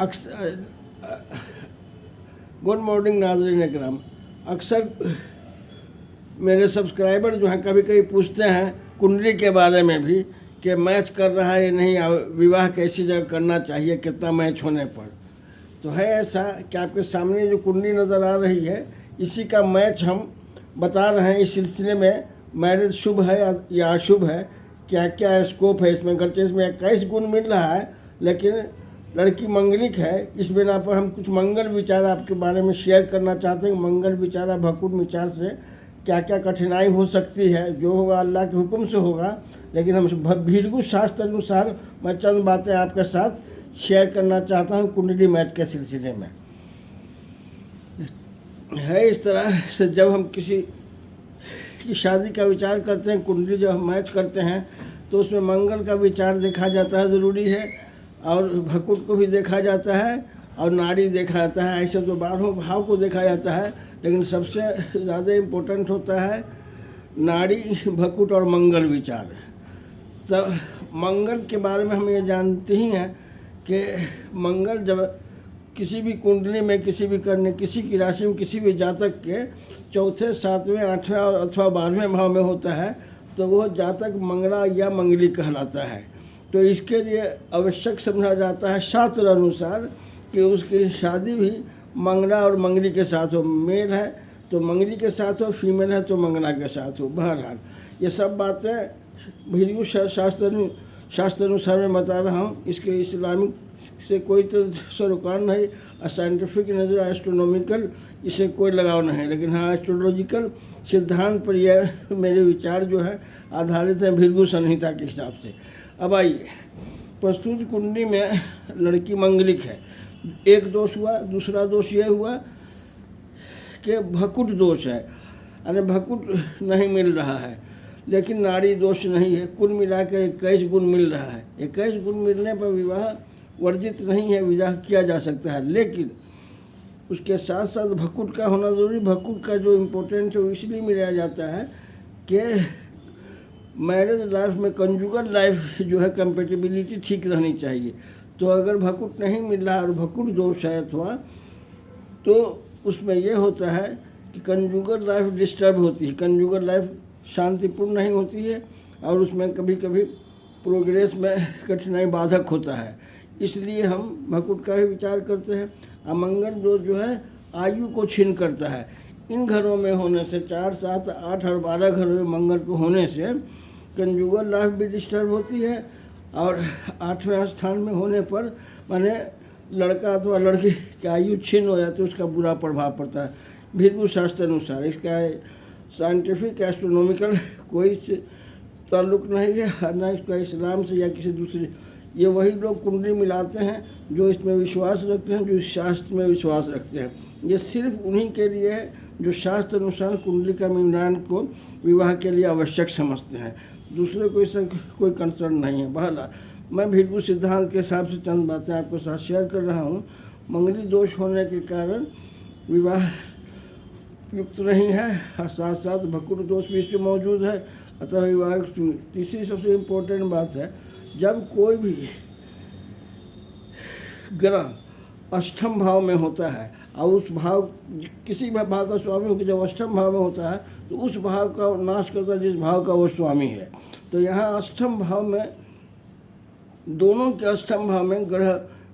अक्सर good morning नाज़रीन इकराम। अक्सर मेरे सब्सक्राइबर जो हैं कभी कभी पूछते हैं कुंडली के बारे में भी कि मैच कर रहा है या नहीं, विवाह कैसी जगह करना चाहिए, कितना मैच होने पर। तो है ऐसा कि आपके सामने जो कुंडली नज़र आ रही है इसी का मैच हम बता रहे हैं। इस सिलसिले में मैरिज शुभ है या अशुभ है, क्या क्या स्कोप है इसमें। गर्चे इसमें 21 गुण मिल रहा है लेकिन लड़की मंगलिक है। इस बिना पर हम कुछ मंगल विचार आपके बारे में शेयर करना चाहते हैं। मंगल विचार भकुट विचार से क्या क्या कठिनाई हो सकती है, जो होगा अल्लाह के हुक्म से होगा। लेकिन हम भृगु शास्त्र अनुसार मैं चंद बातें आपके साथ शेयर करना चाहता हूँ कुंडली मैच के सिलसिले में। है इस तरह से, जब हम किसी की शादी का विचार करते हैं, कुंडली जब हम मैच करते हैं तो उसमें मंगल का विचार देखा जाता है, ज़रूरी है, और भकुट को भी देखा जाता है और नाड़ी देखा जाता है। ऐसे तो 12 भाव को देखा जाता है, लेकिन सबसे ज़्यादा इम्पोर्टेंट होता है नाड़ी, भकुट और मंगल विचार। तो मंगल के बारे में हम ये जानते ही हैं कि मंगल जब किसी भी कुंडली में किसी की राशि में किसी भी जातक के चौथे, 7वें, 8वें और अथवा 12वें भाव में होता है तो वह जातक मंगला या मंगली कहलाता है। तो इसके लिए आवश्यक समझा जाता है शास्त्र अनुसार कि उसकी शादी भी मंगला और मंगली के साथ हो। मेल है तो मंगली के साथ हो, फीमेल है तो मंगला के साथ हो। बहरहाल ये सब बातें भृगु शास्त्र अनुसार मैं बता रहा हूँ। इसके इस्लामिक से कोई तो सरोकार नहीं, साइंटिफिक नज़र, एस्ट्रोनॉमिकल इसे कोई लगाव नहीं। लेकिन हाँ, एस्ट्रोलॉजिकल सिद्धांत पर यह मेरे विचार जो है आधारित हैं भृगु संहिता के हिसाब से। अब आइए, प्रस्तुत कुंडली में लड़की मंगलिक है। एक दोष हुआ। दूसरा दोष ये हुआ कि भकुट दोष है, यानी भकुट नहीं मिल रहा है, लेकिन नाड़ी दोष नहीं है। कुल मिलाकर 21 गुण मिल रहा है। 21 गुण मिलने पर विवाह वर्जित नहीं है, विवाह किया जा सकता है। लेकिन उसके साथ साथ भकुट का होना ज़रूरी। भकुट का जो इम्पोर्टेंस है वो इसलिए मिलाया जाता है कि मैरिज लाइफ में कंजुगल लाइफ जो है कंपेटिबिलिटी ठीक रहनी चाहिए। तो अगर भकुट नहीं मिल रहा और भकुट दोष है अथवा, तो उसमें यह होता है कि कंजुगल लाइफ डिस्टर्ब होती है, कंजुगल लाइफ शांतिपूर्ण नहीं होती है और उसमें कभी कभी प्रोग्रेस में कठिनाई बाधक होता है। इसलिए हम भकुट का ही विचार करते हैं। अमंगल दोष जो है आयु को छीन करता है। इन घरों में होने से 4, 7, 8 और 12 घरों में मंगल को होने से कंजुगल लाइफ भी डिस्टर्ब होती है और 8वें स्थान में होने पर माने लड़का अथवा लड़की की आयु छीन हो जाती है, उसका बुरा प्रभाव पड़ता है भृगु शास्त्र अनुसार। इसका साइंटिफिक एस्ट्रोनॉमिकल कोई ताल्लुक़ नहीं है, ना इसका इस्लाम से या किसी दूसरे। ये वही लोग कुंडली मिलाते हैं जो इसमें विश्वास रखते हैं, जो इस शास्त्र में विश्वास रखते हैं। ये सिर्फ उन्हीं के लिए है जो शास्त्र अनुसार कुंडली का मिलान को विवाह के लिए आवश्यक समझते हैं। दूसरे को इससे कोई कंसर्न नहीं है। बहरहाल मैं भृगु सिद्धांत के हिसाब से चंद बातें आपके साथ शेयर कर रहा हूँ। मंगली दोष होने के कारण विवाह युक्त नहीं है, साथ साथ भकुट दोष भी इसमें मौजूद है, अतः विवाह। तीसरी सबसे इम्पोर्टेंट बात है, जब कोई भी ग्रह अष्टम भाव में होता है और उस भाव किसी भी भाव का स्वामी हो, जब अष्टम भाव में होता है तो उस भाव का नाश करता है जिस भाव का वो स्वामी है। तो यहाँ अष्टम भाव में, दोनों के अष्टम भाव में ग्रह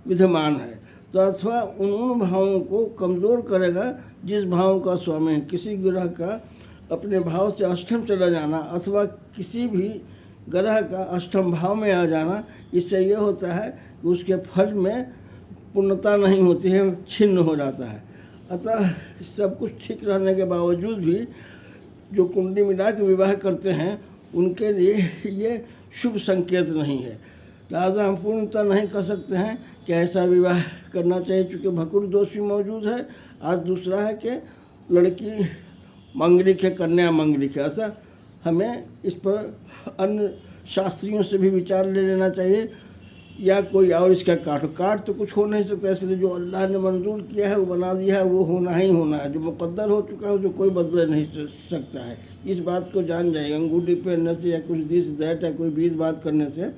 विद्यमान है, तो अथवा उन भावों को कमज़ोर करेगा जिस भाव का स्वामी है। किसी ग्रह का अपने भाव से अष्टम चला जाना अथवा किसी भी ग्रह का अष्टम भाव में आ जाना, इससे यह होता है कि उसके फल में पूर्णता नहीं होती है, छिन्न हो जाता है। अतः सब कुछ ठीक रहने के बावजूद भी जो कुंडली मिला के विवाह करते हैं उनके लिए ये शुभ संकेत नहीं है। लिहाजा हम पूर्णतः नहीं कह सकते हैं कि ऐसा विवाह करना चाहिए, चूँकि भकुट दोष भी मौजूद है। आज दूसरा है कि लड़की मंगलिक है, कन्या मंगलिक है। ऐसा हमें इस पर अन्य शास्त्रियों से भी विचार ले लेना चाहिए या कोई और इसका काट तो कुछ हो नहीं सकता। इसलिए जो अल्लाह ने मंजूर किया है वो बना दिया है, वो होना ही होना है। जो मुकद्दर हो चुका है जो कोई बदल नहीं सकता है। इस बात को जान जाइए। अंगूठी पहनने से या कुछ दिस दैट है कोई बीज बात करने से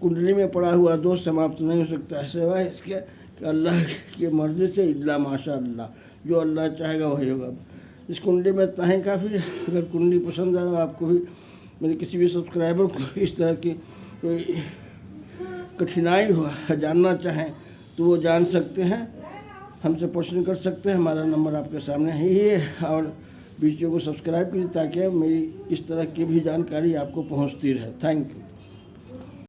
कुंडली में पड़ा हुआ दोष समाप्त नहीं हो सकता है, सिवाय इसके कि अल्लाह की मर्ज़ी से इल्ला माशा अल्लाह, जो अल्लाह चाहेगा वही होगा। इस कुंडली में इतना ही काफ़ी है। अगर कुंडली पसंद आए, आपको भी मेरे किसी भी सब्सक्राइबर को इस तरह की कोई कठिनाई हो जानना चाहें तो वो जान सकते हैं, हमसे प्रश्न कर सकते हैं। हमारा नंबर आपके सामने ही है। और वीडियो को सब्सक्राइब कीजिए ताकि मेरी इस तरह की भी जानकारी आपको पहुंचती रहे। Thank you.